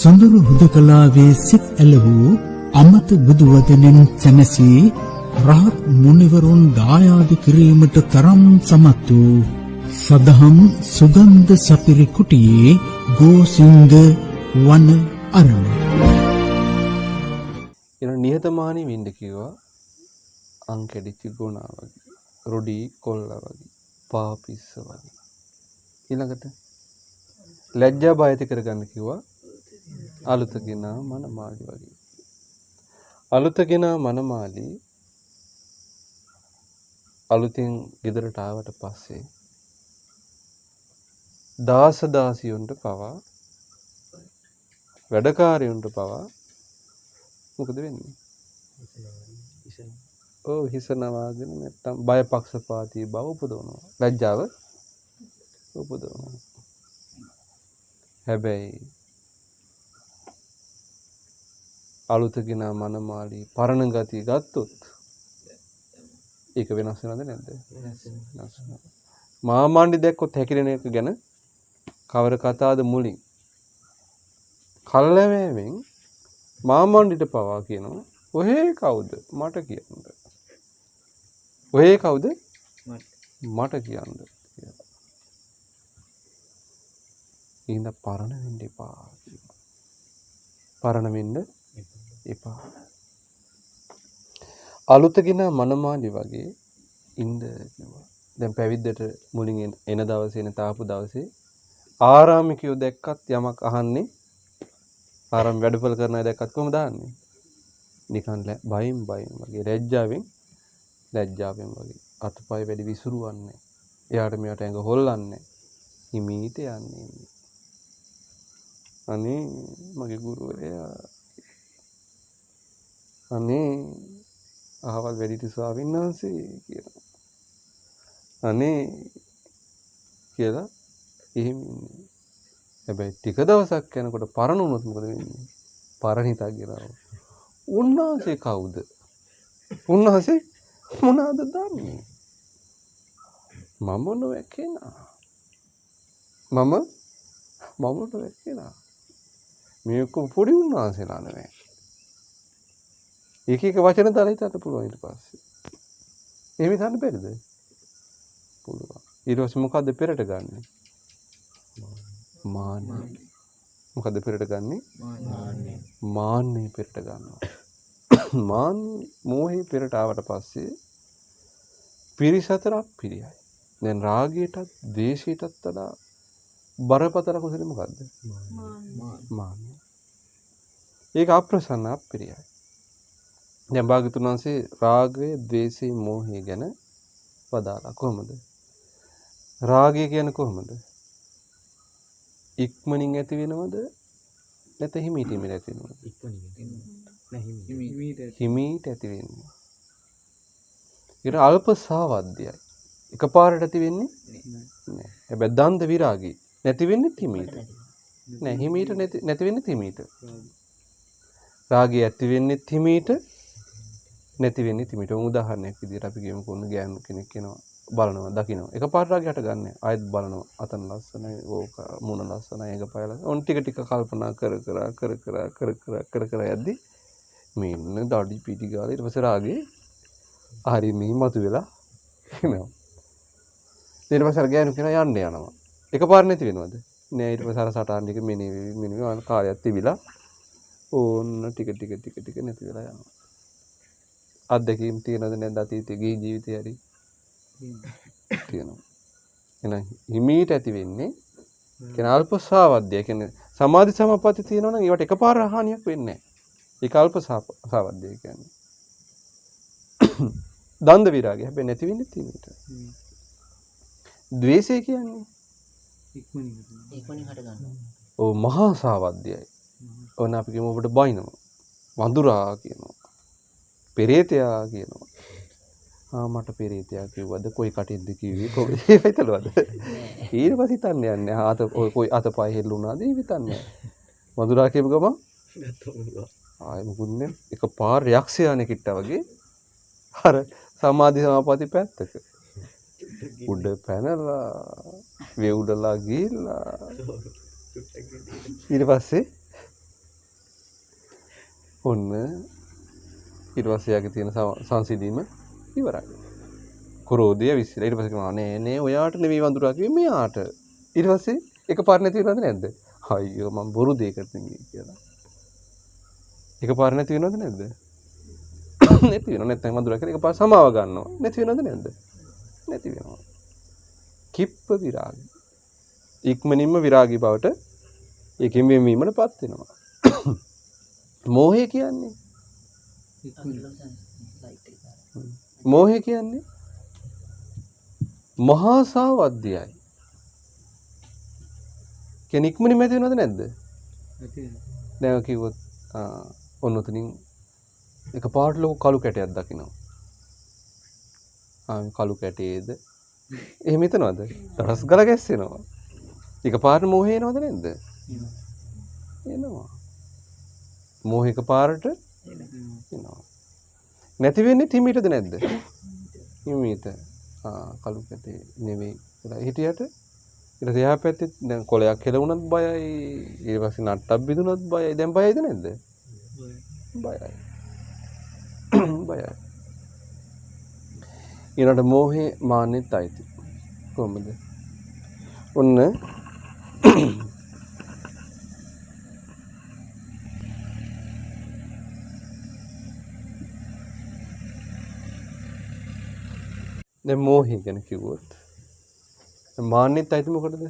සොඳුරු හුදකලාවේ සිත් ඇලවූ අමත බුදු වදනෙන් සැනසී රහත් මුනිවරුන් දායාද කිරීමට තරම් සමත් වූ සදහම් සුගන්ධ සපිරි කුටියේ ගෝසිංග වන අරණ. එන නිහතමානී වෙන්න කිව්වා අංකෙඩිච්ච ගුණා වගේ, රොඩි කොල්ලා වගේ, පාපිස්ස වගේ. ඊළඟට ලැජ්ජා බය ඇති කරගන්න කිව්වා අලුතගෙන මනමාලි වගේ. අලුතගෙන මනමාලි අලුතින් ගෙදරට ආවට පස්සේ දාස දාසියොන්ට පවා වැඩකාරයොන්ට පවා මොකද වෙන්නේ? හිස නවාගෙන නැත්තම් බය පක්ෂපාතී බව උපදවනවා. ලැජ්ජාව උපදවනවා. හැබැයි අලුතගෙන මනමාලි පරණ ගතිය ගත්තොත් ඒක වෙනස් වෙනවද නැද්ද? වෙනස් වෙනවා. මාමාණ්ඩි දැක්කොත් හැකිලෙන එක ගැන කවර කතාවද මුලින් කල්ලෑමෙන් මාමාණ්ඩිට පවා කියනවා ඔහේ කවුද මට කියන්න. ඔහේ කවුද මට කියන්න කියලා. ඉතින් පරණ වෙන්න එපා කියනවා. පරණ වෙන්න එපා. අලුතගෙන මනමාලි වගේ ඉන්න කිව්වා. දැන් පැවිද්දට මුලින් එන දවසේ එන තාපු දවසේ ආරාමිකයෝ දැක්කත් යමක් අහන්නේ ආරාම වැඩපොළ කරන අය දැක්කත් කොහොමද දාන්නේ? නිකන් බයින් වගේ ලැජ්ජාවෙන් වගේ අතපය වැඩි විසිරුවන්නේ. එයාට මෙයාට ඇඟ හොල්ලන්නේ. හිමීට යන්නේ. අනේ මගේ ගුරුවරයා අනේ අහවල් වැඩිටි ස්වාමීන් වහන්සේ කියනවා. අනේ කියලා එහෙම ඉන්නේ. හැබැයි ටික දවසක් යනකොට පරණ වුණොත් මොකද වෙන්නේ? පරණිතක් ගෙනාව. උන්වහන්සේ කවුද? උන්වහන්සේ මොනවද දන්නේ? මම නොවැකෙනා. මම නොවැකෙනා. මේක පොඩි උන්වහන්සේලා නෙවෙයි. එක වචන දාලා හිතන්න පුළුවන් ඊට පස්සේ. එහෙම හිතන්න බැරිද? පුළුවන්. ඊට පස්සේ මොකද්ද පෙරට ගන්නෙ? මාන්නේ. මොකද්ද පෙරට ගන්නෙ? මාන්නේ පෙරට ගන්නවා. මෝහේ පෙරට ආවට පස්සේ පිරිස අතර අපිරියයි. දැන් රාගයටත් ද්වේෂයටත් වඩා බරපතල කුසල මොකද්ද? මාන්නේ. ඒක අප්‍රසන්න අපිරියයි. දැන් භාග්‍යතුන් වහන්සේ රාගය, ද්වේෂය, මෝහය ගැන වදාලා කොහොමද? රාගය කියන්නේ කොහොමද? ඉක්මනින් ඇති වෙනවද? නැත්නම් හිමීට ඇති වෙනවද? හිමීට ඇති වෙන්නේ. ඒක අල්ප සාවද්‍යයි. එකපාරට ඇති වෙන්නේ නැහැ. හැබැයි දන්ද විරාගී නැති වෙන්නේ හිමීට. නෑ හිමීට නැති වෙන්නේ හිමීට. රාගය ඇති වෙන්නේ හිමීට නැති වෙන්නේ හිමීට. උදාහරණයක් විදිහට අපි කියමුකෝ ගෑනු කෙනෙක් කෙනවා බලනවා දකිනවා. එකපාරට රාගයට ගන්නෑ. ආයෙත් බලනවා. අතන ලස්සනයි, ඕක මුණ ලස්සනයි, ඒක පයලා. ඔන් ටික කල්පනා කර යද්දි මෙන්න දඩි පිටි ගාලා ඊට පස්සේ රාගේ හරි මේ මතුවෙලා එනවා. ඊට පස්සේ අර ගෑනු කෙනා යනවා. එකපාර නැති වෙනවද? නෑ ඊට පස්සේ අර සටහන් ටික මෙනෙවි කාලයක් තිබිලා ඕන්න ටික නැති වෙලා යනවා. අත්දැකීම් තියෙනවද නැද්ද අතීතයේ ගිහි ජීවිතේ හරි? තියෙනවා. එහෙනම් හිමීට ඇති වෙන්නේ කියන අල්ප සාවද්‍ය කියන්නේ සමාධි සමාපatti තියෙනවා නම් ඒවට එකපාර හානියක් වෙන්නේ නැහැ. ඒක අල්ප සාවද්‍ය කියන්නේ. දන්ද විරාගය හැබැයි නැති වෙන්නේ හිමීට. ද්වේෂය කියන්නේ ඉක්මනින් හට ගන්නවා. ඔව් මහා සාවද්‍යයි. ඕන අපි කියමු ඔබට බයිනවා. වඳුරා කියනවා. පෙරේතයා කියනවා. මට පෙරේතයා කිව්වද කොයි කටින්ද කිව්වේ කොහොමද හිතලවද? ඊට පස්සේ හිතන්නේ නැහැ. කොයි අතපය හෙල්ලුණාද හිතන්නේ. වඳුරා කියපු ගමන් ආයෙ මොකුත් නේ එකපාර යක්ෂයානේ කිට්ටා වගේ අර සමාධි සමාපatti පැත්තක උඩ පැනලා වේඋඩලා ගිහිල්ලා ඊට පස්සේ ඔන්න ඊට පස්සේ යාගේ තියෙන සංසිඳීම ඉවරයි. ක්‍රෝධය විශ්ලා ඊට පස්සේ කියනවා නේ ඔයාට නෙවෙයි වඳුරා කිව්වේ මෙයාට. ඊට පස්සේ එකපාර නැති වෙනවද නැද්ද? අයියෝ මම බොරු දෙයකට නෙවෙයි කියලා. එකපාර නැති වෙනවද නැද්ද? නැති වෙනව නැත්නම් වඳුරා කියලා එකපාර සමාව ගන්නවා. නැති වෙනවද නැද්ද? නැති වෙනවා. කිප්ප විරාගය. ඉක්මනින්ම විරාගී බවට ඒකෙන් වෙමීමටපත් වෙනවා. මෝහය කියන්නේ මෝහය කියන්නේ මහා සාවද්‍යයයි. කියන්නේ ඉක්මනින් මැද වෙනවද නැද්ද? දැන් කිව්වොත් ඔන්න උතනින් එකපාරට ලොකු කළු කැටයක් දකිනවා. කළු කැටේද එහෙම හිතනවද? රස ගල ගැස්සෙනවා. එකපාරට මෝහය එනවද නැද්ද? එනවා. මෝහ එකපාරට එනවා. නැති වෙන්නේ හිමීටද නැද්ද? හිමීට. කළු කැටේ නෙවෙයි කියලා හිටියට ඊට පස්සේ එහා පැත්තේ දැන් කොලයක් හෙලවුණත් බයයි. ඊට පස්සේ නට්ටක් බිඳුනත් බයයි. දැන් බයයිද නැද්ද? බයයි. බයයි. ඊළඟට මෝහේ මාන්නෙත් ඇති. කොහොමද? ඔන්න දැන් මෝහය ගැන කිව්වොත් මාන්නෙත් ඇති මොකටද?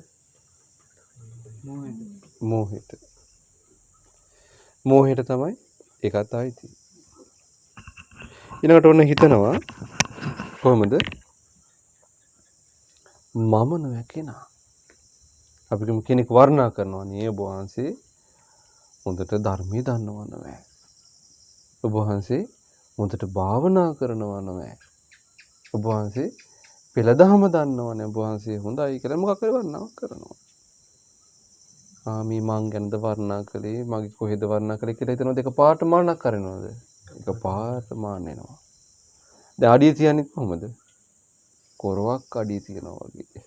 මෝහයට. මෝහයට තමයි ඒකත් ආйти. ඊළඟට ඔන්න හිතනවා කොහොමද? මම නොවැකෙනා. අපි කෙනෙක් වර්ණනා කරනවා නේ ඔබ වහන්සේ හොඳට ධර්මයේ දන්නවා නෑ. ඔබ වහන්සේ හොඳට භාවනා කරනවා නෑ. ඔබ වහන්සේ පෙළදහම දන්නවනේ. ඔබ වහන්සේ හොඳයි කියලා මොකක් හරි වර්ණනාවක් කරනවා. මේ මං ගැනද වර්ණනා කළේ මගේ කොහෙද වර්ණනා කළේ කියලා හිතනවා. දෙක පාට මානක් කරනවද? එක පාට මාන එනවා. දැන් අඩිය තියන්නේ කොහොමද? කොරවක් අඩිය තියනවා වගේ.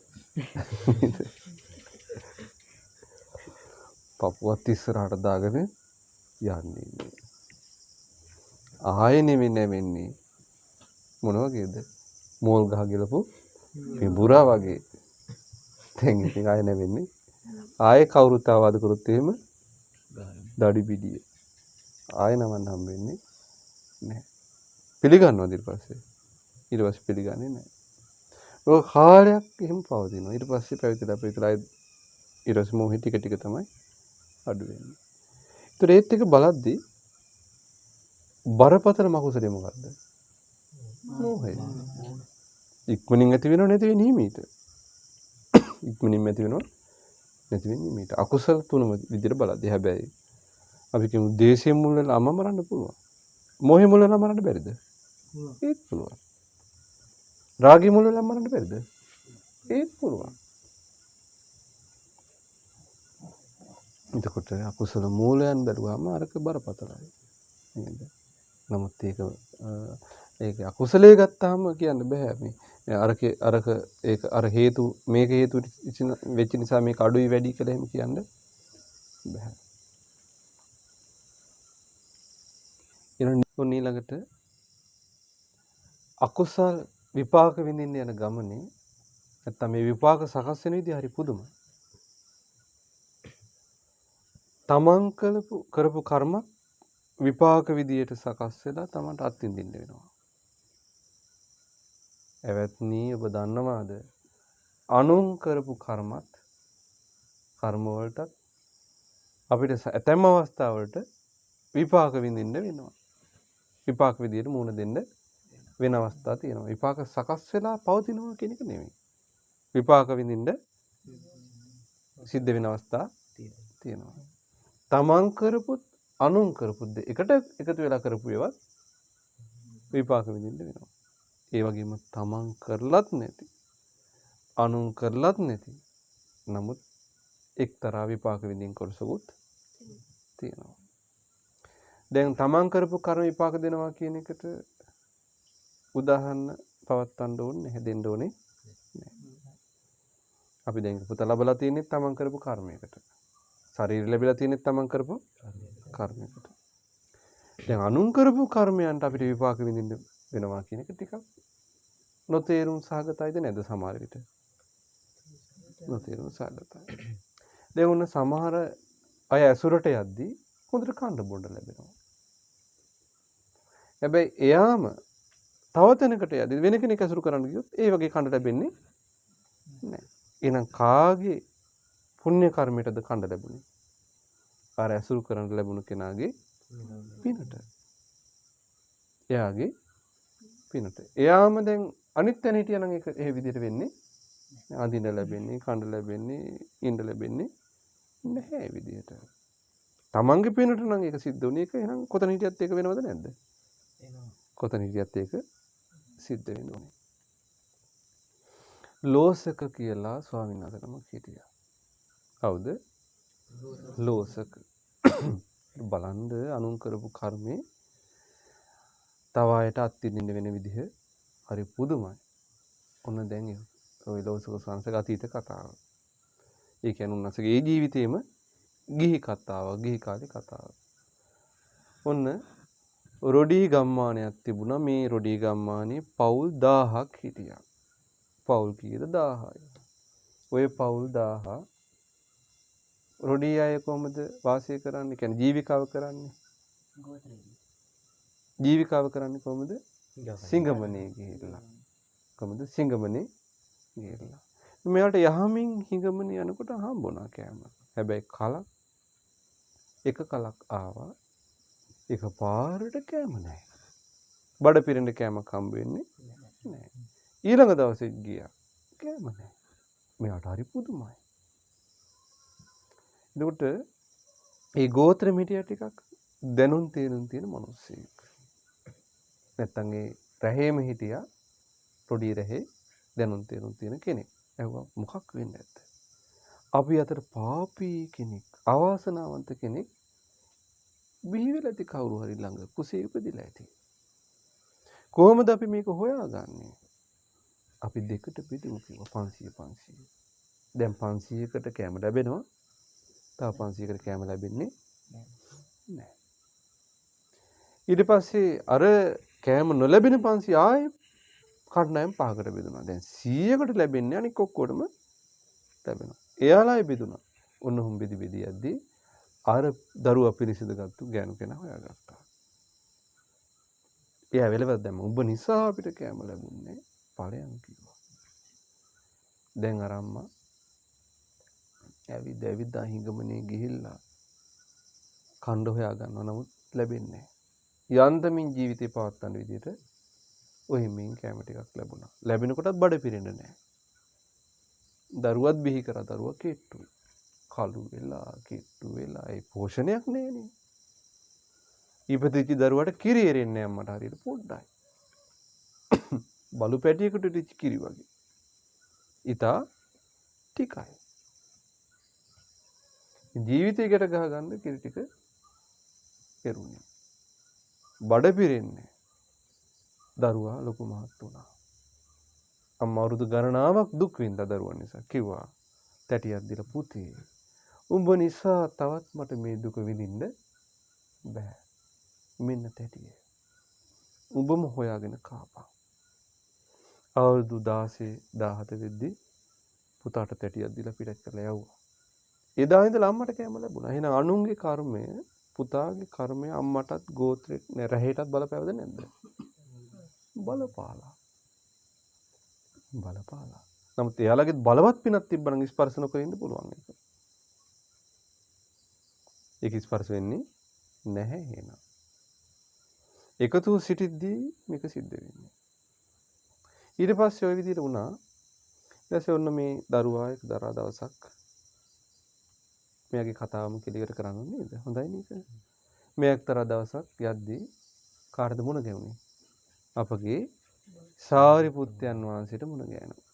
පපුවත් ඉස්සරහට දාගෙන යන්නේ. ආයෙ නෙමෙන්නේ මොන වගේද? මෝල් ගහ ගලපු පිඹුරා වගේ. දැන් ඉතින් ආයෙ නෙමෙන්නේ. ආයෙ කවුරුත් ආවද කරුත් එහෙම දඩි පිටිය. ආයෙ නමන්න හම්බෙන්නේ නැහැ. පිළිගන්නවද ඊට පස්සේ? ඊට පස්සේ පිළිගන්නේ නැහැ. ඔය කාලයක් එහෙම පවතිනවා. ඊට පස්සේ පැවිදිලා ඊට පස්සේ මොහේ ටික ටික තමයි අඩු වෙන්නේ. ඒතර ඒත් එක බලද්දී බරපතල මකුසලේ මොකද්ද? මෝහය. ඉක්මනින් ඇති වෙනව නැති වෙන්නේ හිමීට. ඉක්මනින් ඇති වෙනව නැති වෙන්නේ හිමීට. අකුසල තුනම විදිහට බලද්දී හැබැයි අපි කියමු දේශයෙන් මුල් වෙලා අම්මා මරන්න පුළුවන්. මෝහයෙන් මුල් වෙලා මරන්න බැරිද? ඒත් පුළුවන්. රාගයෙන් මුල් වෙලා මරන්න බැරිද? ඒත් පුළුවන්. එතකොට අකුසල මූලයන් බැලුවාම අරක බරපතලයි. නේද? නමුත් ඒක අකුසලයේ ගත්තාම කියන්න බෑ මේ අරක ඒක අර හේතු මේක හේතු වෙච්ච නිසා මේක අඩුයි වැඩි කියලා එහෙම කියන්න බෑ. ඊළඟට අකුසල් විපාක විඳින්න යන ගමනේ නැත්තම් මේ විපාක සකස් වෙන විදිහ හරි පුදුමයි. තමන් කරපු කර්ම විපාක විදියට සකස් වෙලා තමන්ට අත්විඳින්න වෙනවා. එවත්නි ඔබ දන්නවාද? අනුන් කරපු කර්ම වලට අපිට ඇතැම් අවස්ථාවලට විපාක විඳින්න වෙනවා. විපාක විදියට මුහුණ දෙන්න වෙන අවස්ථා තියෙනවා. විපාක සකස් වෙලා පවතිනවා කියන එක නෙමෙයි. විපාක විඳින්න සිද්ධ වෙන අවස්ථා තියෙනවා. තමන් කරපුත් අනුන් කරපුත් එකට එකතු වෙලා කරපු ඒවා විපාක විඳින්න වෙනවා. ඒ වගේම තමන් කරලත් නැති අනුන් කරලත් නැති නමුත් එක්තරා විපාක විඳින්න කොටසකුත් තියෙනවා. දැන් තමන් කරපු කර්ම විපාක දෙනවා කියන එකට උදාහරණ පවත්වන්න ඕනේ හැදෙන්න ඕනේ නැහැ. අපි දැන් පුත ලැබලා තියෙන්නේ තමන් කරපු කර්මයකට. ශරීර ලැබිලා තියෙන්නේ තමන් කරපු කර්මයකට. දැන් අනුන් කරපු කර්මයන්ට අපිට විපාක විඳින්න වෙනවා කියන එක ටිකක් නොතේරුම් සහගතයිද නැද්ද සමහර විට? නොතේරුම් සහගතයි. දැන් ඔන්න සමහර අය ඇසුරට යද්දී හොඳට කන්න බොන්න ලැබෙනවා. හැබැයි එයාම තව තැනකට යද්දී වෙන කෙනෙක් ඇසුරු කරන්න ගියොත් ඒ වගේ කන්න ලැබෙන්නේ නැහැ. එහෙනම් කාගේ පුණ්‍ය කර්මයටද කන්න ලැබුණේ? අර ඇසුරු කරන්න ලැබුණු කෙනාගේ පිනට. එයාගේ පිනට. එයාම දැන් අනිත් තැන හිටියනම් ඒක ඒ විදිහට වෙන්නේ අඳින්න ලැබෙන්නේ, කන්න ලැබෙන්නේ, ඉන්න ලැබෙන්නේ නැහැ ඒ විදිහට. තමන්ගේ පිනට නම් ඒක සිද්ධ වුණේ ඒක එහෙනම් කොතන හිටියත් ඒක වෙනවද නැද්ද? කොතන හිටියත් ඒක සිද්ධ වෙනවා. ලෝසක කියලා ස්වාමීන් වහන්සේ නමක් හිටියා. කවුද? ලෝසක. බලන්න අනුන් කරපු කර්මේ තව අයට අත්විඳින්න වෙන විදිහ හරි පුදුමයි. ඔන්න දැන් ඔය ලෝසක සංසක අතීත කතාව. ඒ කියන්නේ උන්වහන්සේගේ ජීවිතේම ගිහි කතාවක්, ගිහි කාලේ කතාවක්. ඔන්න රොඩී ගම්මානයක් තිබුණා. මේ රොඩී ගම්මානේ පවුල් 1000ක් හිටියා. පවුල් කීයද? 1000යි. ඔය පවුල් 1000 රොඩී අය කොහොමද වාසය කරන්නේ? කියන්නේ ජීවිකාව කරන්නේ. ජීවිකාව කරන්නේ කොහොමද? සිංගමනේ ගිහිල්ලා. කොහොමද? සිංගමනේ ගිහිල්ලා. මෙයාට යහමින් හිඟමනේ යනකොට හම්බුණා කෑම. හැබැයි කලක් එක කලක් ආවා. එක පාරට කෑම නැහැ. බඩ පිරෙන්න කෑමක් හම්බ වෙන්නේ නැහැ. ඊළඟ දවසේ ගියා. කෑම නැහැ. මෙයාට හරි පුදුමයි. එතකොට ඒ ගෝත්‍ර මිටිය ටිකක් දැනුම් තේරුම් තියෙන මිනිස්සෙක්. නැත්තම් ඒ රැහේම හිටියා. පොඩි රැහේ දැනුම් තේරුම් තියෙන කෙනෙක්. ඇහුවා මොකක් වෙන්නේ නැද්ද? අපි අතර පාපී කෙනෙක්, අවාසනාවන්ත කෙනෙක් බිහි වෙලා ඇති කවුරු හරි ළඟ කුසේ උපදිලා ඇති. කොහොමද අපි මේක හොයාගන්නේ? අපි දෙකට බෙදමු කිව්වා 500 500. දැන් 500කට කැම ලැබෙනවා. තව 500කට කැම ලැබෙන්නේ නැහැ. ඊට පස්සේ අර කැම නොලැබෙන 500 ආයේ කණ්ඩායම් පහකට බෙදුණා. දැන් 100කට ලැබෙන්නේ අනික ඔක්කොටම ලැබෙනවා. එයාලා බෙදුණා. ඔන්න බෙදි බෙදි යද්දී අර දරුවා පිරිසිදුගත්තු ගෑනු කෙනා හොයාගත්තා. එයා වෙලවත් දැම්ම. උඹ නිසා අපිට කැම ලැබුණේ ඵලයන් කිව්වා. දැන් අර අම්මා ඇවිද හිඟමනේ ගිහිල්ලා කණ්ඩ හොයා ගන්නවා. නමුත් ලැබෙන්නේ නැහැ. යන්තමින් ජීවිතේ පවත්වන විදිහට ඔය මින් කැම ටිකක් ලැබුණා. ලැබෙනකොටත් බඩ පිරෙන්නේ නැහැ. දරුවත් බිහි කරා. දරුවා කෙට්ටුයි. කළු වෙලා කෙට්ටු වෙලා ඒ පෝෂණයක් නැහැනේ. ඉපදිච්ච දරුවාට කිරි එරෙන්නේ අම්මට හරියට පොඩ්ඩයි. බලු පැටියකට ඉච්ච කිරි වගේ. ඊටා ටිකයි. ජීවිතයකට ගහගන්න කිරි ටික එරුණේ. බඩ පිරෙන්නේ. දරුවා ලොකු මහත් වුණා. අම්මා අවුරුදු ගණනාවක් දුක් විඳා දරුවා නිසා. කිව්වා තැටියක් දීලා පුතේ උඹ නිසා තවත් මට මේ දුක විඳින්න බෑ. මෙන්න තැටිය. උඹම හොයාගෙන කාපන්. අවුරුදු 16 17 වෙද්දී පුතාට තැටියක් දීලා පිටත් කරලා යවුවා. එදා ඉඳලා අම්මට කැම ලැබුණා. එහෙනම් අනුන්ගේ කර්මය, පුතාගේ කර්මය අම්මටත් ගෝත්‍රෙට රැහෙටත් බලපෑවද නැද්ද? බලපාලා. නමුත් එයාලගේ බලවත් පිනක් තිබ්බනම් ස්පර්ශ නොකර ඉන්න පුළුවන් ඒක. ඒක ස්පර්ශ වෙන්නේ නැහැ එහෙනම්. එකතු සිටිද්දී මේක සිද්ධ වෙන්නේ. ඊට පස්සේ ওই විදිහට වුණා. ඊට පස්සේ ඔන්න මේ දරුවා එක දවසක් මෙයාගේ කතාවම කෙලියට කරන්න නේද? හොඳයි නේද? මේ එක්තරා දවසක් යද්දී කාටද මුණ ගැහුනේ? අපගේ සාරිපුත්තයන් වහන්සේට මුණ ගැහෙනවා.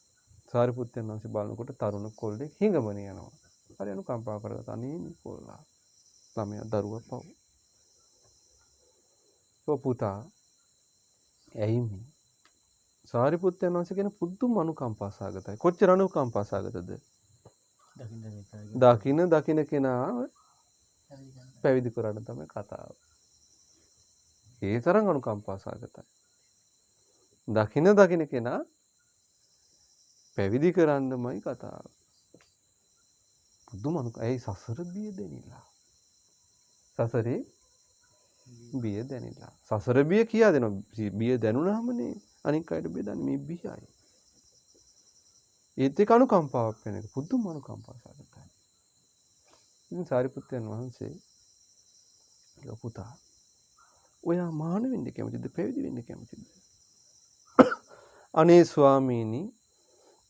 සාරිපුත්තයන් වහන්සේ බලනකොට තරුණ කොල්ලෙක් හිඟමනේ යනවා. හරි අනුකම්පා කරලා අනේ මේ කොල්ලා ළමයා දරුවා පව්. පුතා ඇයි මේ සාරිපුත්තයන් වහන්සේ කියන පුදුම අනුකම්පා සාගතයි. කොච්චර අනුකම්පා සාගතද? දකින්න කෙනා පැවිදි කරන්න තමයි කතාව. ඒ තරම් අනුකම්පා සහගතයි. දකින කෙනා පැවිදි කරන්නමයි කතාව. පුදුම ඇයි සසර බිය දෙනිලා. සසරේ බිය දැනිලා. සසර බිය කියා දෙනවා. බිය දැනුණාමනේ අනික් අයට බෙදන්නේ මේ බියයි. ඒත් ඒක අනුකම්පාවක් වෙන එක. පුදුම අනුකම්පාව සහගතයි. ඉතින් සාරිපුත්‍රයන් වහන්සේ පුතා ඔයා මහාන වෙන්න කැමතිද පැවිදි වෙන්න කැමතිද? අනේ ස්වාමීනි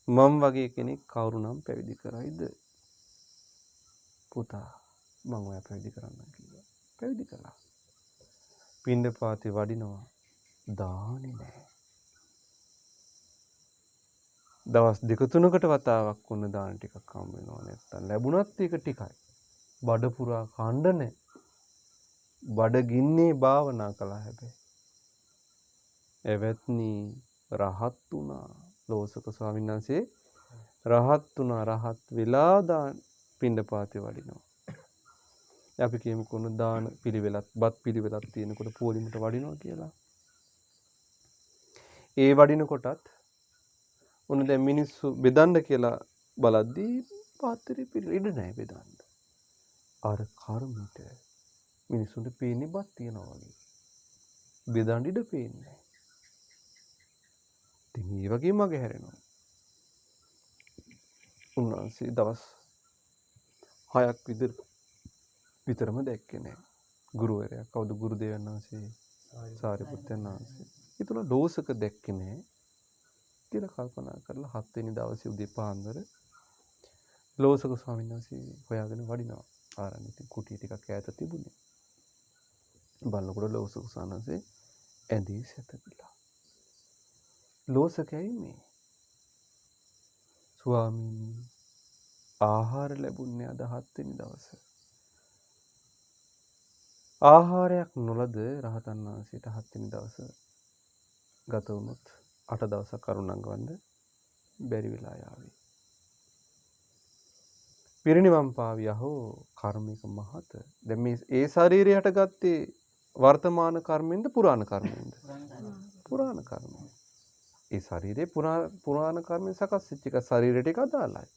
මම වගේ කෙනෙක් කවුරු නම් පැවිදි කරයිද? පුතා මම ඔයා පැවිදි කරන්න කිව්වා. පැවිදි කළා. පිණ්ඩපාතේ වඩිනවා. දාන්නේ නැහැ. දවස් 2-3කට වතාවක් වුණ දාන ටිකක් හම්බ වෙනවා නැත්තම් ලැබුණත් ඒක ටිකයි. බඩ පුරා කණ්ඩ නැහැ. බඩගින්නේ භාවනා කළා හැබැයි. එවත්නි රහත් වුණා. ලෝසක ස්වාමීන් වහන්සේ රහත් වුණා. රහත් වෙලා දාන පිණ්ඩපාතේ වඩිනවා. අපි කියමුකෝ දාන පිළිවෙලක් බත් පිළිවෙලක් තියෙනකොට පොලිමට වඩිනවා කියලා. ඒ වඩින කොටත් උන දැන් මිනිස්සු බෙදන්න කියලා බලද්දී පාත්‍රය පිළිවෙල ඉඩ නැහැ බෙදන්න. අර කර්මයට මිනිස්සුන්ට පේන්නේ බත් තියනවා වගේ. බෙදන්න ඉඩ පේන්නේ නැහැ. ඉතින් මේ වගේ මගේ හැරෙනවා. උන්වහන්සේ දවස් 6ක් විතරම දැක්කේ නැහැ. ගුරුවරයා කවුද ගුරුදේවයන් වහන්සේ සාරිපුත්තයන් වහන්සේ. ඒතුල දෝෂක දැක්කේ නැහැ කියලා කල්පනා කරලා 7 වෙනි දවසේ උදේ පාන්දර ලෝසක ස්වාමීන් වහන්සේ හොයාගෙන වඩිනවා. ආරණ්‍ය කුටිය ටිකක් ඈත තිබුණේ. බලනකොට ලෝසක ස්වාමීන් වහන්සේ ඇඳේ සැතපීලා. ලෝසකයි මේ ස්වාමීනි ආහාර ලැබුණේ අද 7 වෙනි දවසේ. ආහාරයක් නොලද රහතන් වහන්සේට 7 වෙනි දවස ගත වුණොත් 8 දවසක් කරුණාංගවන්න බැරි වෙලා යාවි. පිරිනිවන් පාවියා හෝ කර්මික මහත. දැන් මේ ඒ ශරීරය හටගත්තේ වර්තමාන කර්මෙන්ද පුරාණ කර්මෙන්ද? පුරාණ කර්මෙන්. ඒ ශරීරේ පුරාණ කර්මෙන් සකස් වෙච්ච එක ශරීරයට ඒක අදාළයි.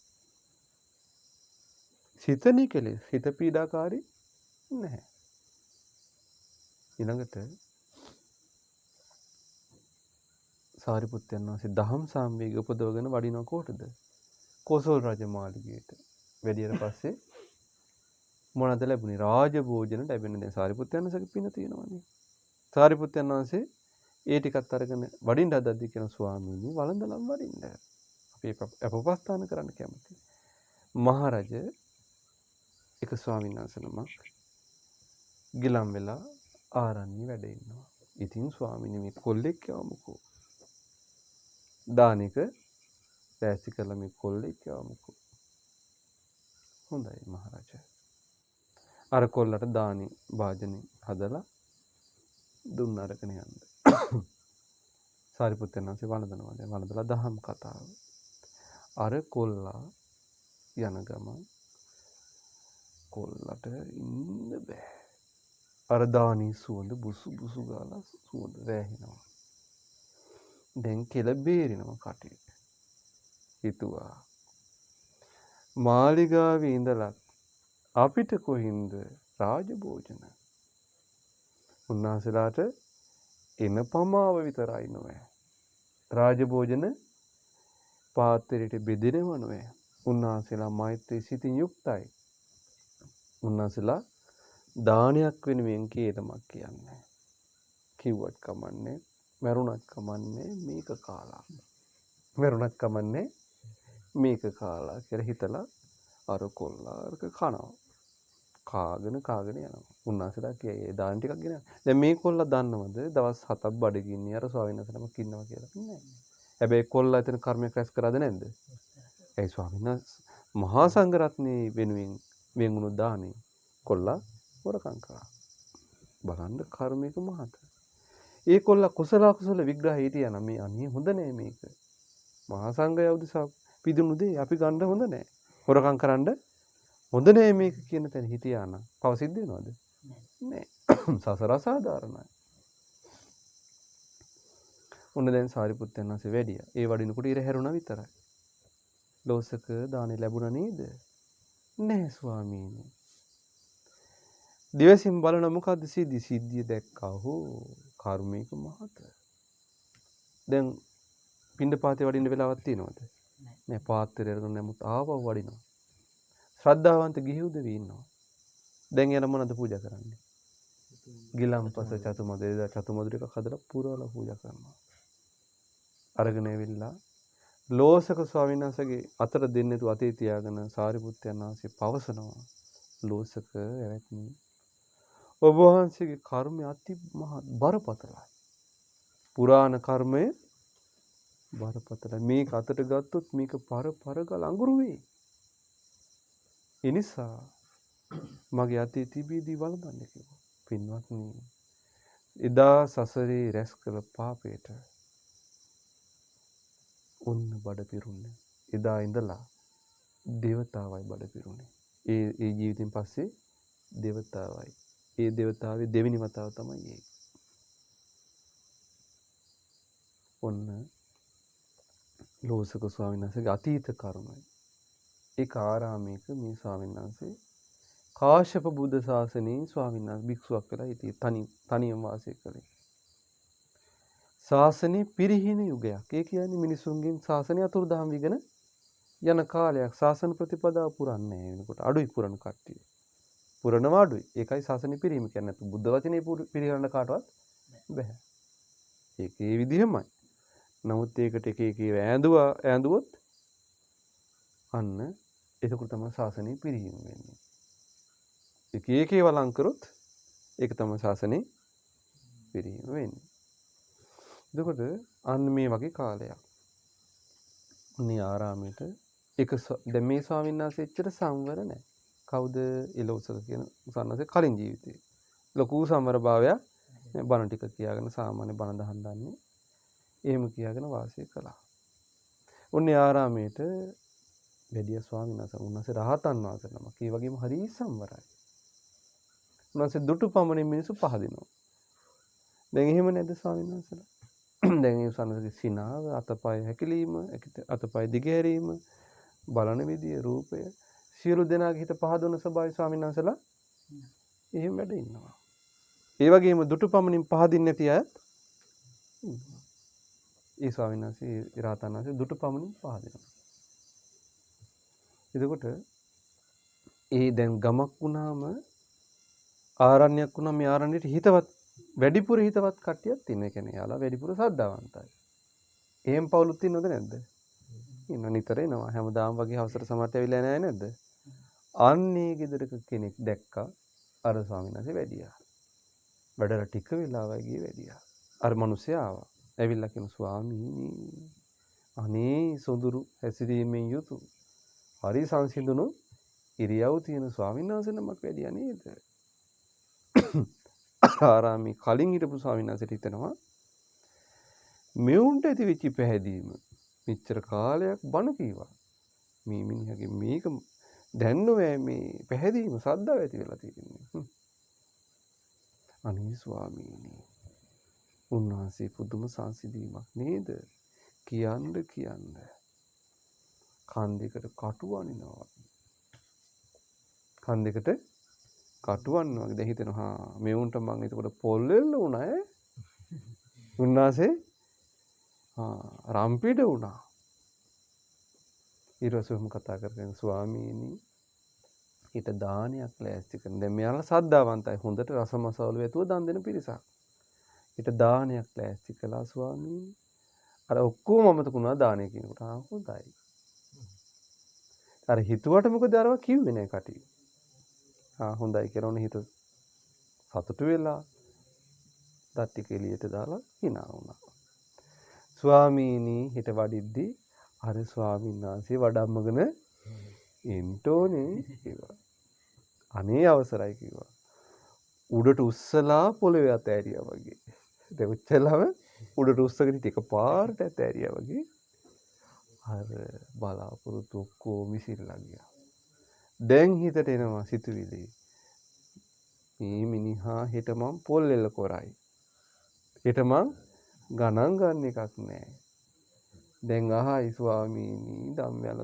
සිතනි කෙලෙස් හිත පීඩාකාරී නැහැ. ඊළඟට සාරිපුත්තයන් වහන්සේ දහම් සම්වේග උපදවගෙන වඩිනවා කොටද? කොසල් රජමාලිගයට. වැඩියට පස්සේ මොනවද ලැබුණේ? රාජ භෝජන ලැබෙන දැන් සාරිපුත්තයන් වහන්සේගේ පින තියෙනවානේ. සාරිපුත්තයන් වහන්සේ ඒ ටිකත් අරගෙන වඩින්න හදද්දී කියන ස්වාමීනි වළඳලම් වඩින්න. අපි අපවස්ථාන කරන්න කැමතියි. මහරජ එක ස්වාමීන් වහන්සේ නමක් ගිලම් වෙලා ආරණ්‍ය වැඩ ඉන්නවා. ඉතින් ස්වාමීනි මේ කොල්ලෙක් යවමුකෝ. දානික දැසි කළ මේ කොල්ලෙක් යවමුකෝ. හොඳයි මහරජා. අර කොල්ලට දානි වාජනේ හදලා දුන්න අරගෙන යන්න. සාරිපුත්තයන් වහන්සේ වළඳනවා. දැන් වළඳලා දහම් කතාව. අර කොල්ලා යන ගමන් කොල්ලට ඉන්න බෑ. අර දානි සුවඳ බුසු බුසු ගාලා සුවඳ වැහෙනවා. දැන් කෙල බේරිනවා කටේ. හිතුවා මාලිගාවේ ඉඳලා අපිට කොහින්ද රාජභෝජන? උන්වහන්සේලාට එන පමාව විතරයි නොවේ. රාජභෝජන පාත්‍රයට බෙදෙනව නොවේ. උන්වහන්සේලා මෛත්‍රී සිතින් යුක්තයි. උන්වහන්සේලා දානයක් වෙනුවෙන් කේතමක් කියන්නේ. කිව්වත් කමන්නේ, මරුණත් කමන්නේ මේක කාලා. මරුණත් කමන්නේ මේක කාලා කියලා හිතලා අර කොල්ලාරක කනවා. කාගෙන යනවා. උන්වහන්සේලා කියේ ඒ දාන ටිකක් ගෙන. දැන් මේ කොල්ලා දන්නවද දවස් 7ක් බඩගින්නේ අර ස්වාමීන් වහන්සේනමක් ඉන්නවා කියලා? නෑ. හැබැයි කොල්ලා එතන කර්මයක් රැස් කරාද නැද්ද? ඒ ස්වාමීන් වහන්සේ මහා සංඝරත්නයේ වෙනුවෙන් වෙන් වුණු දානේ කොල්ලා හොරකම් කරා. බලන්න කර්මික මහත. ඒ කොල්ලා කුසල විග්‍රහය හිටියා නම් මේ අනේ හොඳ නෑ මේක. මහා සංඝය උදෙසා පිදුණු දේ අපි ගන්න හොඳ නෑ. හොරකම් කරන්න හොඳ නෑ මේක කියන තැන හිටියා නම් පව සිද්ධ වෙනවද? නෑ. සසර අසාධාරණයි. ඔන්න දැන් සාරිපුත්තයන් වහන්සේ වැඩියා. ඒ වඩිනකොට ඉර හැරුණා විතරයි. ලෝසක දානේ ලැබුණා නේද? නැහැ ස්වාමීනි. දිවසින් බලන මොකද්ද සිද්ධිය දැක්කා හෝ කර්මික මහත. දැන් පින්ඩපාතේ වඩින්න වෙලාවක් තියෙනවද? නෑ. පාත්‍රය අරගෙන නමුත් ආපහු වඩිනවා. ශ්‍රද්ධාවන්ත ගිහි උදවිය ඉන්නවා. දැන් එයාලා මොනවද පූජා කරන්නේ? ගිලම්පස චතුමදුර චතුමදුර එකක් හදලා පුරවලා පූජා කරනවා. අරගෙන ඇවිල්ලා ලෝසක ස්වාමීන් වහන්සේගේ අතට දෙන්නේ තු අතේ තියාගෙන සාරිපුත්තයන් වහන්සේ පවසනවා. ලෝසක ඇවැත්නි. ඔබ වහන්සේගේ කර්මය අති මහා බරපතලයි. පුරාණ කර්මය බරපතලයි. මේක අතට ගත්තොත් මේක පරගල අඟුරු වෙයි. ඒ නිසා මගේ අතේ තිබීදී වළඳන්න කිව්වා. පින්වත්නි, එදා සසරේ රැස් කළ පාපයට ඔන්න බඩ පිරුන්නේ. එදා ඉඳලා දේවතාවයි බඩ පිරුනේ. ඒ ජීවිතෙන් පස්සේ දේවතාවයි. ඒ දේවතාවේ දෙවෙනි වතාව තමයි ඒ. ඔන්න ලෝසක ස්වාමීන් වහන්සේගේ අතීත කර්මයි. ඒක ආරාමයක මේ ස්වාමීන් වහන්සේ කාශ්‍යප බුද්ධ ශාසනයේ ස්වාමීන් වහන්සේ භික්ෂුවක් වෙලා හිටියේ තනියම වාසය කළේ. ශාසනයේ පිරිහින යුගයක්. ඒ කියන්නේ මිනිසුන්ගෙන් ශාසනය අතුරුදහන් වීගෙන යන කාලයක්. ශාසන ප්‍රතිපදාව පුරන්නේ නැහැ වෙනකොට. අඩුයි පුරන කට්ටිය. පුරනවා අඩුයි. ඒකයි ශාසනය පිරීම කියන්නේ. නැත්නම් බුද්ධ වචනේ පිරිහරන්න කාටවත් බෑ. ඒක ඒ විදිහමයි. නමුත් ඒකට එක ඈඳුවොත් අන්න එතකොට තමයි ශාසනය පිරීම වෙන්නේ. එක වලං කරොත් ඒක තමයි ශාසනය පිරීම වෙන්නේ. එතකොට අන්න මේ වගේ කාලයක්. මේ ආරාමයට දැන් මේ ස්වාමීන් වහන්සේ එච්චර සංවර නැහැ. කවුද? එලෝසක කියන සන්නසේ කලින් ජීවිතේ. ලොකු සම්වර භාවයක් බණ ටික කියාගෙන සාමාන්‍ය බණ දහම් දන්නේ. එහෙම කියාගෙන වාසය කළා. උන්නේ ආරාමයට වැඩිය ස්වාමීන් වහන්සේ උන්වහන්සේ රහතන් වහන්සේ නමක්. ඒ වගේම හරි සම්වරයි. උන්වහන්සේ දුටු පමණින් මිනිස්සු පහදිනවා. දැන් එහෙම නැද්ද ස්වාමීන් වහන්සේලා? දැන් ඒ සන්නසේ සිනාව, අතපය හැකිලිම, අතපය දිගහැරීම, බලන විදිය, රූපය, සියලු දෙනාගේ හිත පහදවන ස්වභාවය ස්වාමීන් වහන්සේලා එහෙම වැඩ ඉන්නවා. ඒ වගේම දුටු පමණින් පහදින්නේ නැති අය ඒ ස්වාමීන් වහන්සේ රහතන් වහන්සේ දුටු පමණින් පහදිනවා. එතකොට ඒ දැන් ගමක් වුණාම ආරණ්‍යයක් වුණාම මේ ආරණ්‍යෙට හිතවත් වැඩිපුර හිතවත් කට්ටියක් තියෙනවා. ඒ කියන්නේ යාලා වැඩිපුර ශ්‍රද්ධාවන්තයි. එහෙම පවුලුත් ඉන්නවද නැද්ද? ඉන්න නිතර එනවා. හැමදාම වගේ අවසර සමහරට ඇවිල්ලා නැහැ නේද? අන්නේ ගෙදරක කෙනෙක් දැක්කා අර ස්වාමීන් වහන්සේ වැඩියා. වැඩලා ටික වෙලාවයි ගියේ වැඩියා. අර මිනිස්සයා ආවා. ඇවිල්ලා කියන ස්වාමීනි අනේ සොඳුරු හැසිරීමෙන් යුතු හරි සංසිඳුණු ඉරියව් තියෙන ස්වාමීන් වහන්සේ නමක් වැඩියා නේද? ආරාමේ කලින් හිටපු ස්වාමීන් වහන්සේට හිතෙනවා මෙවුන්ට ඇතිවෙච්ච පැහැදීම මෙච්චර කාලයක් බණ කීවා. මේ මිනිහගේ මේක දැන්නෝ මේ පැහැදීම සද්දාව ඇති වෙලා තියෙන්නේ. අනේ ස්වාමීනි උන්වහන්සේ පුදුම සංසිඳීමක් නේද? කියන්න කන් දෙකට කටු අනිනවා. කන් දෙකට කටු අනිනවා. දැන් හිතෙනවා මේ උන්ට මං එතකොට පොල් වෙල්ල වුණා ඈ. උන්වහන්සේ රම්පිට වුණා. ඊරසුම් කතා කරගෙන ස්වාමීනි ඊට දානයක් ලෑස්ති කරන. දැන් මෙයාලා සද්දාවන්තයි. හොඳට රසමසවල වැතුව දන් දෙන පිරිසක්. ඊට දානයක් ලෑස්ති කළා ස්වාමීනි. අර ඔක්කොම අමතකුණා දානය කියනකොට. හොඳයි. අර හිතුවට මොකද අරව කිව්වේ නෑ කටි. හොඳයි කියලා ඔන්න හිත සතුටු වෙලා දත් ටික එළියට දාලා hina වුණා. ස්වාමීනි හිට වඩිද්දි අර ස්වාමීන් වහන්සේ වඩම්මගෙන එන්ටෝනේ කිව්වා. අනේ අවසරයි කිව්වා. උඩට උස්සලා පොළවේ අතෑරියා වගේ. දැන් උච්චලම උඩට උස්සගෙන ටික පාරට අතෑරියා වගේ. අර බලාපොරොත්තු ඔක්කොම විසිරලා ගියා. දැන් හිතට එනවා සිතුවිලි. මේ මිනිහා හෙට මං පොල් එල්ල කරයි. හෙට මං ගණන් ගන්න එකක් නෑ. දැන් අහයි ස්වාමීනි ධම්මයල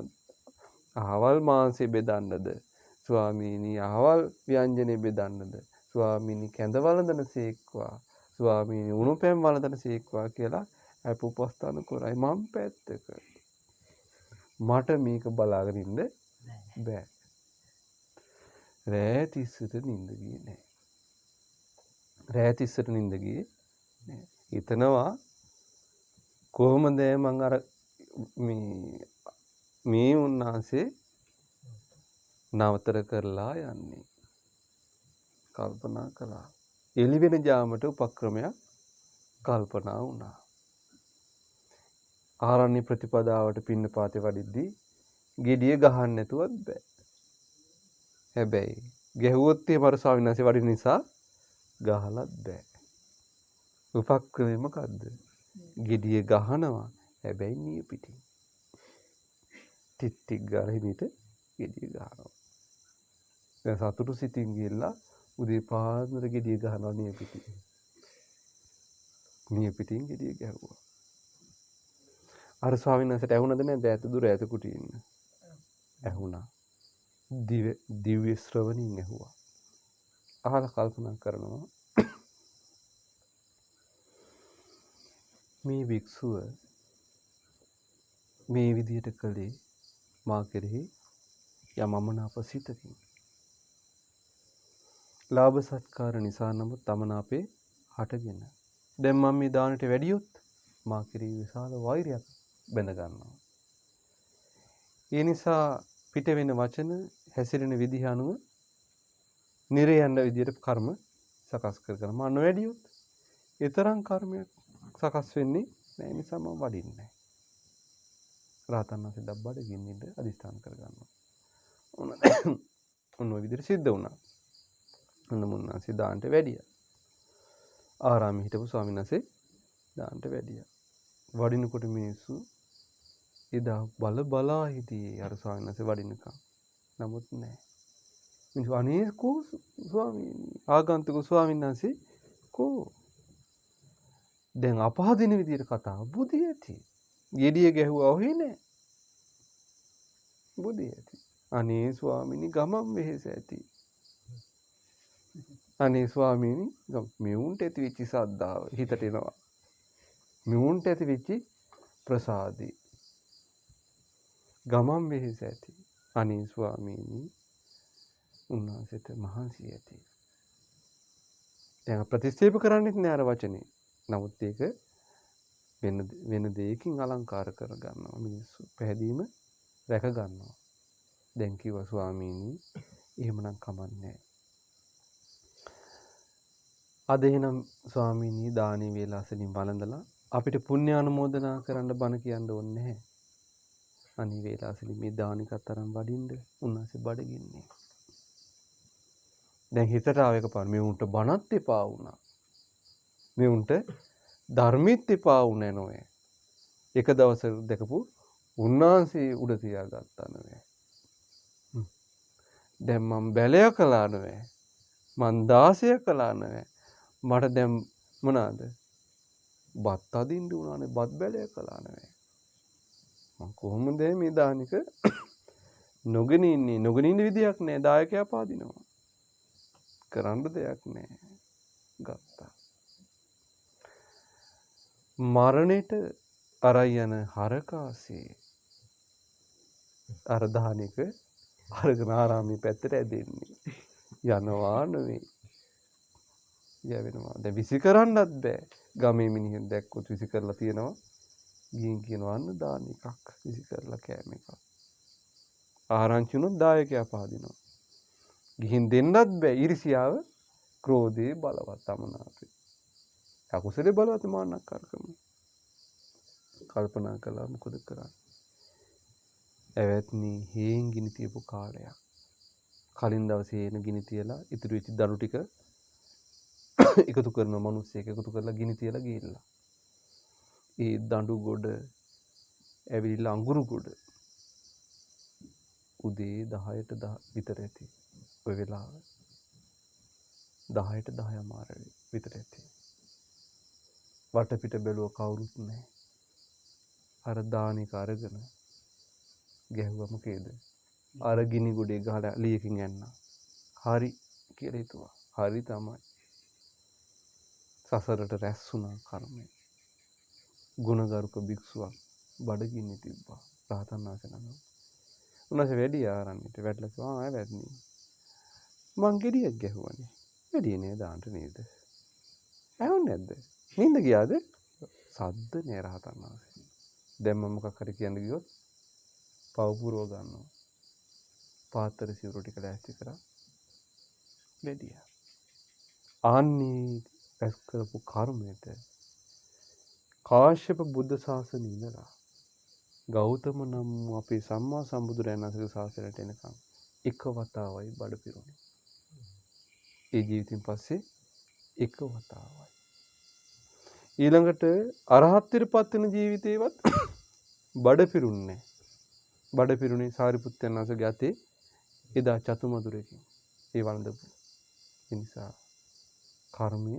අහවල් මාංශය බෙදන්නද? ස්වාමීනි අහවල් ව්‍යංජනේ බෙදන්නද? ස්වාමීනි කැඳ වළඳන සේක්වා. ස්වාමීනි උණු පැන් වළඳන සේක්වා කියලා අප උපස්ථාන කරයි. මම පැත්තක. මට මේක බලාගෙන ඉන්න බෑ. රෑ තිස්සට නිින්ද ගියේ නෑ. රෑ තිස්සට නිින්ද ගියේ නෑ. හිතනවා කොහොමද මං අර මේ උන්වහන්සේ නවතර කරලා යන්නේ. කල්පනා කළා. එළි වෙන ජාමට උපක්‍රමයක් කල්පනා වුණා. ආරණ්‍ය ප්‍රතිපදාවට පින්නපාතේ වඩිද්දී gediya ගහන්න නැතුවත් බෑ. හැබැයි ගැහුවොත් එහෙම අර ස්වාමීන් වහන්සේ වඩින නිසා ගහලත් බෑ. උපක්‍රමය මොකද්ද? gediya ගහනවා. හැබැයි නිය පිටින්. ටික් ගාලා හිමිට gediya ගහනවා. දැන් සතුටු සිතින් ගිහිල්ලා උදේ පාන්දර gediya ගහනවා නිය පිටින්. නිය පිටින් gediya ගැහුවා. අර ස්වාමීන් වහන්සේට ඇහුණද නැද්ද ඈත දුර ඈත කුටියේ ඉන්න? ඇහුණා. දිව්‍ය ශ්‍රවණින් ඇහුවා. අහලා කල්පනා කරනවා මේ භික්ෂුව මේ විදියට කළේ මා කෙරෙහි යම් අමනාප සිතකින්. ලාභ සත්කාර නිසා නම් තමනාපේ හටගෙන. දැන් මම මේ දානට වැඩියොත් මා කෙරෙහි විශාල වෛරයක් බැඳ ගන්නවා. ඒ නිසා පිට වෙන වචන හැසිරෙන විදිහ අනුව නිරේ යන විදියට කර්ම සකස් කරගන්න. මම වැඩියොත් ඊතරම් කර්මයක් සකස් වෙන්නේ නැහැ. නිසා මම වඩින්නේ නැහැ. රාතන් වහන්සේ ඩබ්බඩ ගින්නින්ද අදිස්ථාන කරගන්නවා. ඔන්න ඔය විදිහට සිද්ධ වුණා. ඔන්න මුන්නාසේ දාන්නට වැඩියා. ආරාමේ හිටපු ස්වාමීන් වහන්සේ දාන්නට වැඩියා. වඩිනකොට මිනිස්සු එදා බලා හිටියේ අර ස්වාමීන් වහන්සේ වඩිනකම්. නමුත් නැහැ. මිනිස්සු අනේ කෝ ස්වාමීනි ආගන්තුක ස්වාමීන් වහන්සේ කෝ දැන් අපහදින විදියට කතා බුදිය ඇති. gediya ගැහුවා ඔහේ නෑ. බුදිය ඇති. අනේ ස්වාමීනි ගමම් වෙහෙස ඇති. අනේ ස්වාමීනි මෙවුන්ට ඇති වෙච්ච සද්ධාව හිතට එනවා. මෙවුන්ට ඇති වෙච්ච ප්‍රසාදේ. ගමම් වෙහෙස ඇති. අනේ ස්වාමීනි උන්වහන්සේට මහන්සි ඇති. දැන් ප්‍රතික්ෂේප කරන්නෙත් නෑ අර වචනේ. නමුත් ඒක වෙන දෙයකින් අලංකාර කර ගන්නවා මිනිස්සු. පැහැදීම රැක ගන්නවා. දැන් කිව්වා ස්වාමීනි එහෙමනම් කමන්නේ. අද එහෙනම් ස්වාමීනි දානේ වේලාසනින් වළඳලා අපිට පුණ්‍ය අනුමෝදනා කරන්න බණ කියන්න ඕනේ නැහැ. අනි වේලාසනින් මේ දානිකත් තරම් වඩින්න උන්වහන්සේ බඩගින්නේ. දැන් හිතට ආව එකපාර මේ උන්ට බණත් එපා වුණා. මේ උන්ට ධර්මෙත් එපා වුණේ නෝය. එක දවසක දැකපු උන්වහන්සේ උඩ තියාගත්තා නෝය. දැන් මම බැලය කළා නෝය. මං 16 කළා නෝය. මට දැන් මොනවාද? බත් අදින්න උනානේ බත් බැලය කළා නෝය. මං කොහොමද මේ දානික නොගෙන ඉන්නේ? නොගෙන ඉන්න විදියක් නෑ. දායකයා පාදිනවා. කරන්න දෙයක් නෑ. ගත්තා. මරණයට අරයි යන හරකාසේ අර දානික අරගෙන ආරාමේ පැත්තට ඇදෙන්නේ. යනවා නෙවෙයි. යවෙනවා. දැන් විසි කරන්නත් බෑ. ගමේ මිනිහෙක් දැක්කොත් විසි කරලා තියනවා. ගිහින් කියනවා අන්න දාන එකක් විසි කරලා කෑම එකක්. ආරංචි වුණොත් දායකයා පහදිනවා. ගිහින් දෙන්නත් බෑ. ඊර්ෂියාව, ක්‍රෝධේ බලවත් අමනාපේ. අකුසලේ බලවත් මාන්නක්කාරකම. කල්පනා කළා මොකද කරන්නේ? එවත්නි හේන් ගිනි තියපු කාලයක්. කලින් දවසේ එන ගිනි තියලා ඉතුරු වෙච්ච දණු ටික එකතු කරන මිනිස්සෙක් එකතු කරලා ගිනි තියලා ගිහිල්ලා. ඒ දඬු ගොඩ ඇවිල්ලා අඟුරු ගොඩ උදේ 10ට විතර ඇති. ඔය වෙලාව 10ට 10 මාර විතර ඇති. වටපිට බැලුව කවුරුත් නැහැ. අර දානික අරගෙන ගැහුවම කේද? අර ගිනි ගොඩේ ගහලා ලියකින් යන්නා. හරි කියලා හිතුවා. හරි තමයි. සසරට රැස් වුණා කර්මය. ගුණගරුක භික්ෂුවක් බඩගින්නේ තිබ්බා. රහතන් වහන්සේ නම. උන්වහන්සේ වැඩි ආරණ්‍යට වැඩලා කිව්වා ආය වැඩනි. මං ගෙඩියක් ගැහුවානේ. වැඩි නේ දාන්න නේද? ඇහුන්නේ නැද්ද? නින්ද ගියාද? සද්ද නේ රහතන් වහන්සේ. දැන් මම මොකක් හරි කියන්න ගියොත් පව පුරව ගන්නවා. පාතර සිවුරු ටික ලෑස්ති කරා. වැඩියා. ආන්නේ ඇස් කරපු කර්මයට කාශ්‍යප බුද්ධ ශාසනය ඉඳලා ගෞතම නම් අපේ සම්මා සම්බුදුරයන් වහන්සේගේ ශාසනයට එනකම් එක වතාවයි බඩ පිරුණේ. ඒ ජීවිතින් පස්සේ එක වතාවයි. ඊළඟට අරහත්ත්වයටපත් වෙන ජීවිතේවත් බඩ පිරුන්නේ නැහැ. බඩ පිරුණේ සාරිපුත්තයන් වහන්සේගේ අතේ එදා චතුමදුරකින්. ඒ වළඳපු. ඒ නිසා කර්මය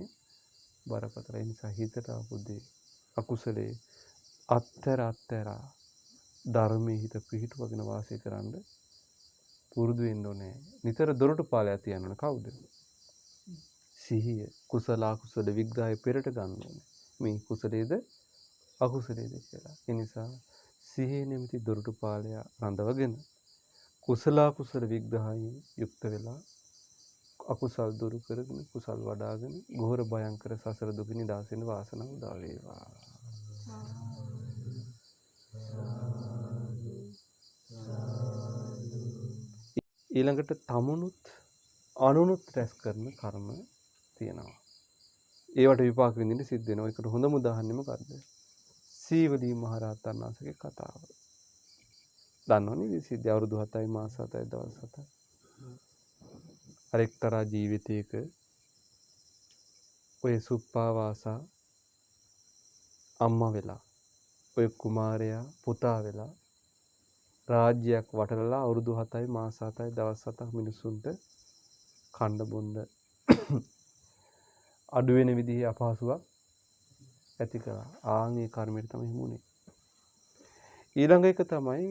බරපතල. ඒ නිසා හිතට ආපු දේ අකුසලේ අත්තර ධර්මයේ හිත පිහිටුවගෙන වාසය කරන්න පුරුදු වෙන්න ඕනේ. නිතර දොරටු පාලයක් තියන්න ඕනේ. කවුද? සිහිය. කුසල අකුසල විග්‍රහය පෙරට ගන්න ඕනේ. මේ කුසලයේද අකුසලයේද කියලා. ඒ නිසා සිහිය නැමැති දොරටු පාලය රඳවගෙන කුසල අකුසල විග්‍රහයෙන් යුක්ත වෙලා අකුසල් දුරු කරගෙන කුසල් වඩාගෙන ගෝර භයංකර සසර දුක නිදහස් වෙන වාසනාව උදා වේවා. ඊළඟට තමුණුත් අනුනුත් රැස් කරන කර්ම තියෙනවා. ඒවට විපාක විඳින්න සිද්ධ වෙනවා. ඒකට හොඳම උදාහරණය මොකද්ද? සීවලී මහරහතන් වහන්සේගේ කතාව. දන්නවනේ සිද්ධ අවුරුදු 7යි මාස 7යි දවස් 7යි. අර එක්තරා ජීවිතයක ඔය සුප්පාවාසා අම්මා වෙලා ඔය කුමාරයා පුතා වෙලා රාජ්‍යයක් වටලලා අවුරුදු 7යි මාස 7යි දවස් 7ක් මිනිසුන්ට කන්න බොන්න අඩු වෙන විදිහේ අපහසුයක් ඇති කළා. ආන්ගේ කර්මයට තමයි හිමුනේ. ඊළඟ එක තමයි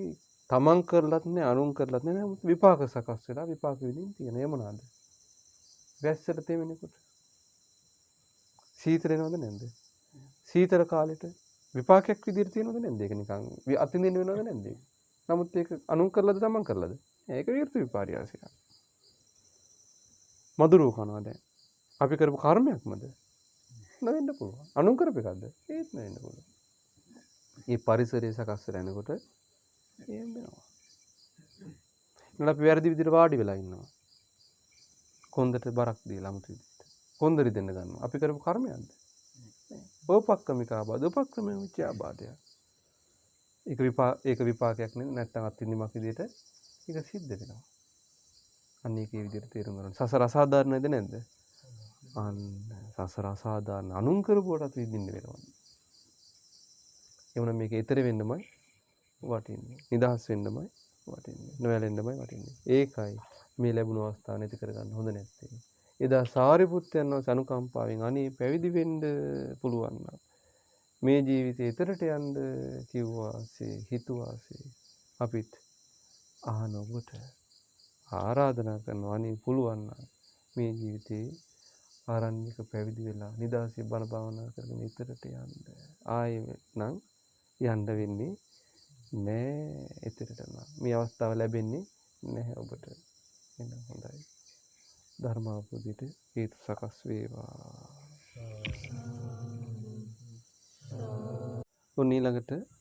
තමන් කරලත් නෑ අනුන් කරලත් නෑ විපාක සකස් වෙලා විපාක විඳින්න තියෙන. ඒ මොනවාද? වැස්සට තෙමෙනකොට සීතල එනවද නැද්ද? සීතල කාලෙට විපාකයක් විදිහට තියෙනවද නැද්ද? ඒක නිකන් අතින්දින්න වෙනවද නැද්ද? නමුත් ඒක අනුන් කරලාද තමන් කරලාද? ඒක විරුද්ධ විපර්යාසයක්. මధుරෝ කනවා දැන්. අපි කරපු කර්මයක්මද? නැවෙන්න පුළුවන්. අනුන් කරපු එකක්ද? ඒත් නැවෙන්න පුළුවන්. මේ පරිසරය සකස් වෙලා යනකොට එහෙම වෙනවා. ඊළඟ අපි වැරදි විදිහට වාඩි වෙලා ඉන්නවා. කොන්දට බරක් දීලා අමුතු විදිහට. කොන්ද රිදෙන්න ගන්නවා. අපි කරපු කර්මයක්ද? ඕපක්‍රමික ආබාධ, උපක්‍රම විචාබාධය. ඒක විපාකයක් නෙවෙයි නැත්නම් අත්විඳීමක් විදිහට ඒක සිද්ධ වෙනවා. අන්න ඒකේ විදිහට තේරුම් ගන්න. සසර අසාධාරණද නැද්ද? අන්න සසර අසාධාරණ අනුන් කරපුවටත් විඳින්න වෙනවා. එවනම් මේක ඊතර වෙන්නමයි වටින්නේ. නිදහස් වෙන්නමයි වටින්නේ. නොයැලෙන්නමයි වටින්නේ. ඒකයි මේ ලැබුණු අවස්ථාව නැති කරගන්න හොඳ නැත්තේ. එදා සාරිපුත්තයන් වහන්සේ අනුකම්පාවෙන් අනේ පැවිදි වෙන්න පුළුවන් නම් මේ ජීවිතේ ඊතරට යන්න කිව්වාසේ හිතුවාසේ අපිත් අහන ඔබට ආරාධනා කරනවා අනේ පුළුවන් නම් මේ ජීවිතේ ආරණ්‍යක පැවිදි වෙලා නිදාසේ බණ භාවනා කරගෙන ඊතරට යන්න. ආයේ නම් යන්න වෙන්නේ නෑ ඊතරට නම්. මේ අවස්ථාව ලැබෙන්නේ නැහැ ඔබට. එහෙනම් හොඳයි. ධර්මාපෝදිත හේතු සකස් වේවා. ඊළඟට